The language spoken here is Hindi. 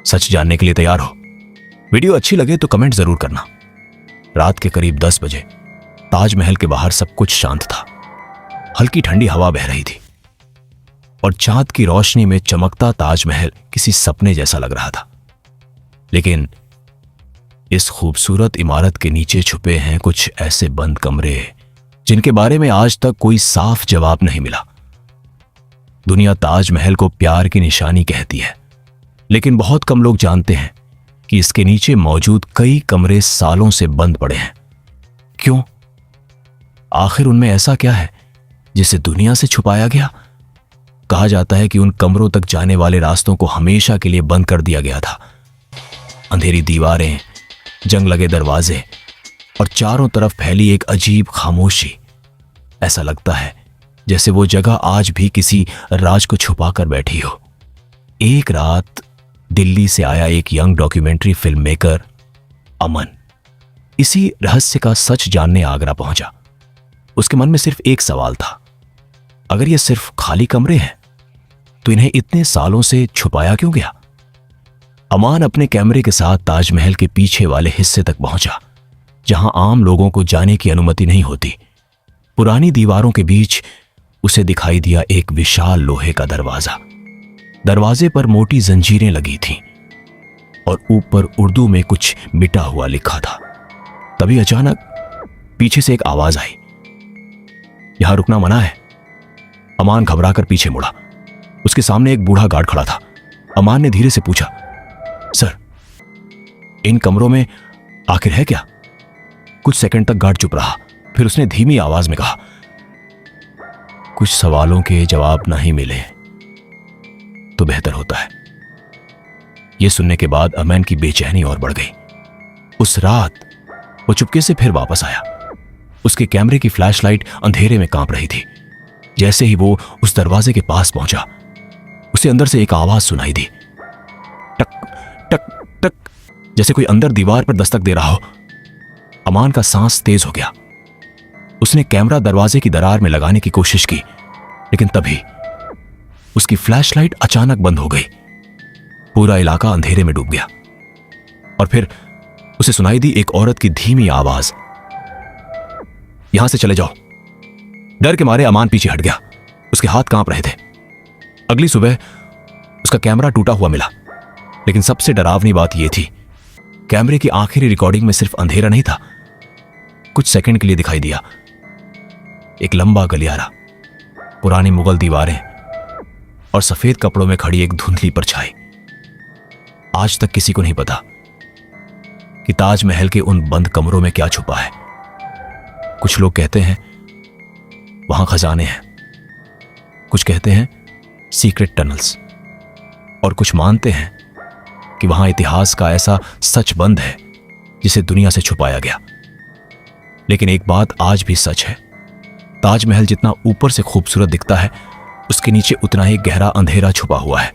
सच जानने के लिए तैयार हो? वीडियो अच्छी लगे तो कमेंट जरूर करना। रात के करीब 10 बजे ताजमहल के बाहर सब कुछ शांत था। हल्की ठंडी हवा बह रही थी और चांद की रोशनी में चमकता ताजमहल किसी सपने जैसा लग रहा था। लेकिन इस खूबसूरत इमारत के नीचे छुपे हैं कुछ ऐसे बंद कमरे जिनके बारे में आज तक कोई साफ जवाब नहीं मिला। दुनिया ताजमहल को प्यार की निशानी कहती है, लेकिन बहुत कम लोग जानते हैं कि इसके नीचे मौजूद कई कमरे सालों से बंद पड़े हैं। क्यों? आखिर उनमें ऐसा क्या है जिसे दुनिया से छुपाया गया? कहा जाता है कि उन कमरों तक जाने वाले रास्तों को हमेशा के लिए बंद कर दिया गया था। अंधेरी दीवारें, जंग लगे दरवाजे और चारों तरफ फैली एक अजीब खामोशी। ऐसा लगता है जैसे वो जगह आज भी किसी राज को छुपा कर बैठी हो। एक रात दिल्ली से आया एक यंग डॉक्यूमेंट्री फिल्म मेकर अमन इसी रहस्य का सच जानने आगरा पहुंचा। उसके मन में सिर्फ एक सवाल था, अगर ये सिर्फ खाली कमरे हैं तो इन्हें इतने सालों से छुपाया क्यों गया? अमान अपने कैमरे के साथ ताजमहल के पीछे वाले हिस्से तक पहुंचा, जहां आम लोगों को जाने की अनुमति नहीं होती। पुरानी दीवारों के बीच उसे दिखाई दिया एक विशाल लोहे का दरवाजा। दरवाजे पर मोटी जंजीरें लगी थीं और ऊपर उर्दू में कुछ मिटा हुआ लिखा था। तभी अचानक पीछे से एक आवाज आई, यहां रुकना मना है। अमान घबराकर पीछे मुड़ा। उसके सामने एक बूढ़ा गार्ड खड़ा था। अमान ने धीरे से पूछा, सर, इन कमरों में आखिर है क्या? कुछ सेकंड तक गार्ड चुप रहा, फिर उसने धीमी आवाज में कहा, कुछ सवालों के जवाब नहीं मिले तो बेहतर होता है। यह सुनने के बाद अमन की बेचैनी और बढ़ गई। उस रात वो चुपके से फिर वापस आया। उसके कैमरे की फ्लैशलाइट अंधेरे में कांप रही थी। जैसे ही वो उस दरवाजे के पास पहुंचा, उसे अंदर से एक आवाज सुनाई दी, टक टक टक, जैसे कोई अंदर दीवार पर दस्तक दे रहा हो। अमान का सांस तेज हो गया। उसने कैमरा दरवाजे की दरार में लगाने की कोशिश की, लेकिन तभी उसकी फ्लैशलाइट अचानक बंद हो गई। पूरा इलाका अंधेरे में डूब गया और फिर उसे सुनाई दी एक औरत की धीमी आवाज, यहां से चले जाओ। डर के मारे अमान पीछे हट गया। उसके हाथ कांप रहे थे। अगली सुबह उसका कैमरा टूटा हुआ मिला, लेकिन सबसे डरावनी बात यह थी, कैमरे की आखिरी रिकॉर्डिंग में सिर्फ अंधेरा नहीं था। कुछ सेकंड के लिए दिखाई दिया एक लंबा गलियारा, पुरानी मुगल दीवारें और सफेद कपड़ों में खड़ी एक धुंधली परछाई। आज तक किसी को नहीं पता कि ताजमहल के उन बंद कमरों में क्या छुपा है। कुछ लोग कहते हैं वहां खजाने हैं, कुछ कहते हैं सीक्रेट टनल्स, और कुछ मानते हैं कि वहां इतिहास का ऐसा सच बंद है जिसे दुनिया से छुपाया गया। लेकिन एक बात आज भी सच है, ताजमहल जितना ऊपर से खूबसूरत दिखता है, उसके नीचे उतना ही गहरा अंधेरा छुपा हुआ है।